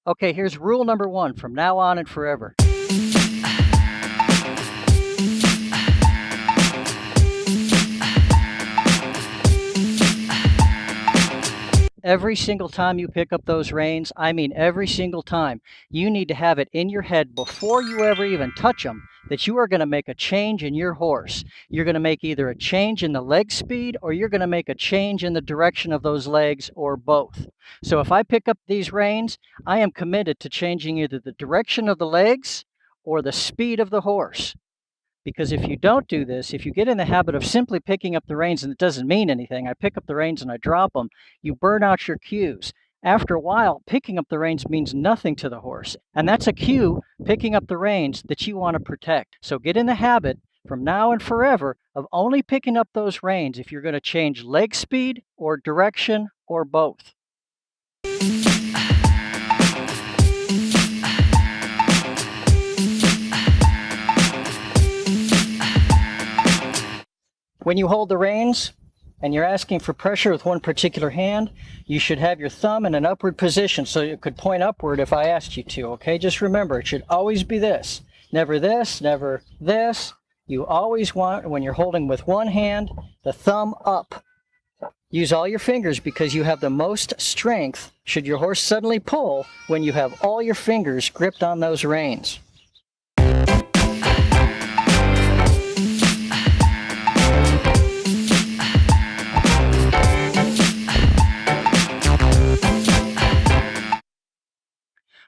Okay, here's rule number 1 from now on and forever. Every single time you pick up those reins, I mean every single time, you need to have it in your head before you ever even touch them that you are going to make a change in your horse. You're going to make either a change in the leg speed or you're going to make a change in the direction of those legs or both. So if I pick up these reins, I am committed to changing either the direction of the legs or the speed of the horse. Because if you don't do this, if you get in the habit of simply picking up the reins and it doesn't mean anything, I pick up the reins and I drop them, you burn out your cues. After a while, picking up the reins means nothing to the horse. And that's a cue, picking up the reins, that you want to protect. So get in the habit from now and forever of only picking up those reins if you're going to change leg speed or direction or both. When you hold the reins and you're asking for pressure with one particular hand, you should have your thumb in an upward position so it could point upward if I asked you to, okay? Just remember, it should always be this. Never this, never this. You always want, when you're holding with one hand, the thumb up. Use all your fingers because you have the most strength should your horse suddenly pull when you have all your fingers gripped on those reins.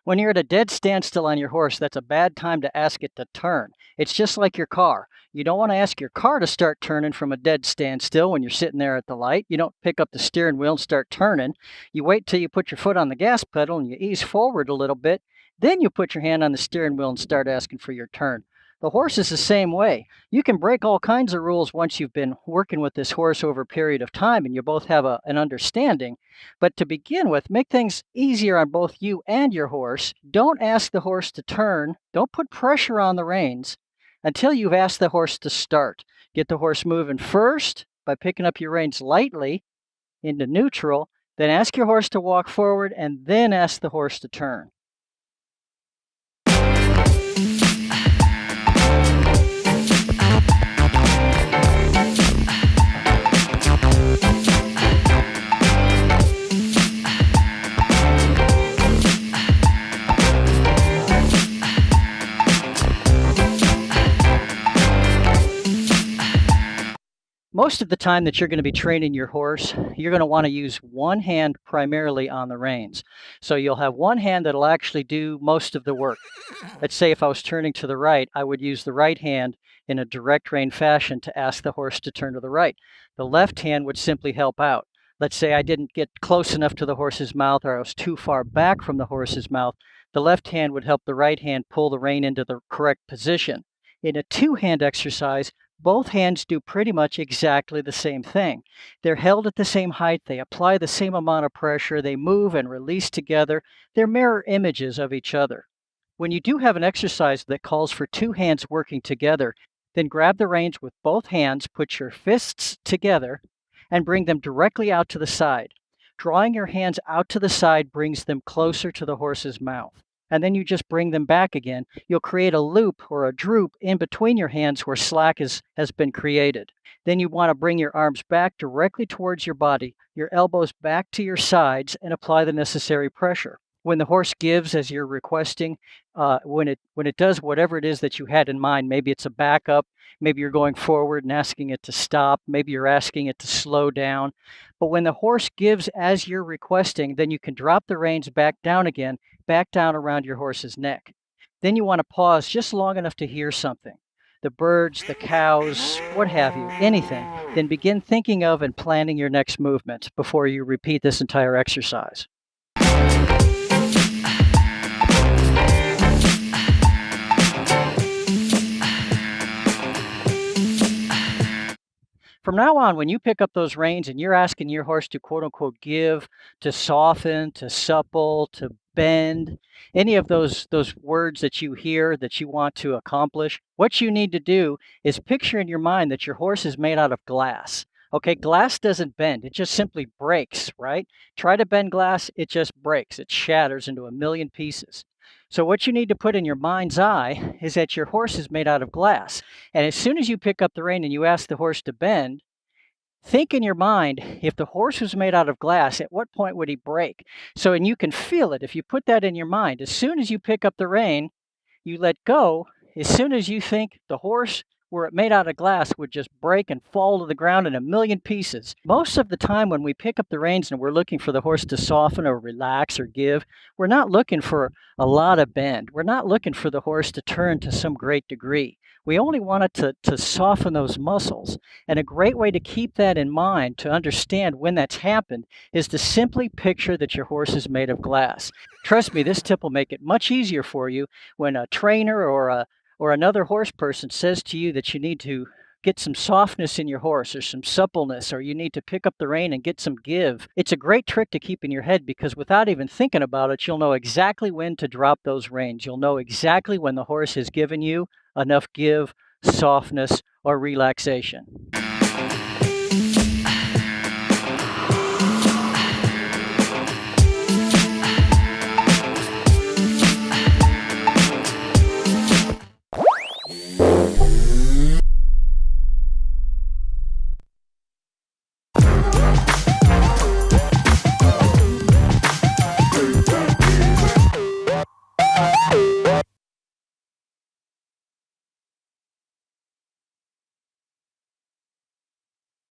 When you're at a dead standstill on your horse, that's a bad time to ask it to turn. It's just like your car. You don't want to ask your car to start turning from a dead standstill when you're sitting there at the light. You don't pick up the steering wheel and start turning. You wait till you put your foot on the gas pedal and you ease forward a little bit. Then you put your hand on the steering wheel and start asking for your turn. The horse is the same way. You can break all kinds of rules once you've been working with this horse over a period of time and you both have an understanding. But to begin with, make things easier on both you and your horse. Don't ask the horse to turn. Don't put pressure on the reins until you've asked the horse to start. Get the horse moving first by picking up your reins lightly into neutral. Then ask your horse to walk forward and then ask the horse to turn. Most of the time that you're going to be training your horse, you're going to want to use one hand primarily on the reins. So you'll have one hand that'll actually do most of the work. Let's say if I was turning to the right, I would use the right hand in a direct rein fashion to ask the horse to turn to the right. The left hand would simply help out. Let's say I didn't get close enough to the horse's mouth or I was too far back from the horse's mouth. The left hand would help the right hand pull the rein into the correct position. In a two-hand exercise, both hands do pretty much exactly the same thing. They're held at the same height, they apply the same amount of pressure, they move and release together. They're mirror images of each other. When you do have an exercise that calls for two hands working together, then grab the reins with both hands, put your fists together, and bring them directly out to the side. Drawing your hands out to the side brings them closer to the horse's mouth. And then you just bring them back again. You'll create a loop or a droop in between your hands where slack has been created. Then you want to bring your arms back directly towards your body, your elbows back to your sides, and apply the necessary pressure. When the horse gives as you're requesting, when it does whatever it is that you had in mind, maybe it's a backup, maybe you're going forward and asking it to stop, maybe you're asking it to slow down. But when the horse gives as you're requesting, then you can drop the reins back down again, back down around your horse's neck. Then you want to pause just long enough to hear something. The birds, the cows, what have you, anything. Then begin thinking of and planning your next movement before you repeat this entire exercise. From now on, when you pick up those reins and you're asking your horse to quote-unquote give, to soften, to supple, to bend, any of those words that you hear that you want to accomplish, what you need to do is picture in your mind that your horse is made out of glass. Okay, glass doesn't bend, it just simply breaks, right? Try to bend glass, it just breaks, it shatters into a million pieces. So, what you need to put in your mind's eye is that your horse is made out of glass. And as soon as you pick up the rein and you ask the horse to bend, think in your mind, if the horse was made out of glass, at what point would he break? So, and you can feel it if you put that in your mind. As soon as you pick up the rein, you let go. As soon as you think the horse, were it made out of glass, would just break and fall to the ground in a million pieces. Most of the time when we pick up the reins and we're looking for the horse to soften or relax or give, we're not looking for a lot of bend. We're not looking for the horse to turn to some great degree. We only want it to soften those muscles. And a great way to keep that in mind, to understand when that's happened, is to simply picture that your horse is made of glass. Trust me, this tip will make it much easier for you when a trainer or another horse person says to you that you need to get some softness in your horse or some suppleness, or you need to pick up the rein and get some give. It's a great trick to keep in your head, because without even thinking about it, you'll know exactly when to drop those reins. You'll know exactly when the horse has given you enough give, softness, or relaxation.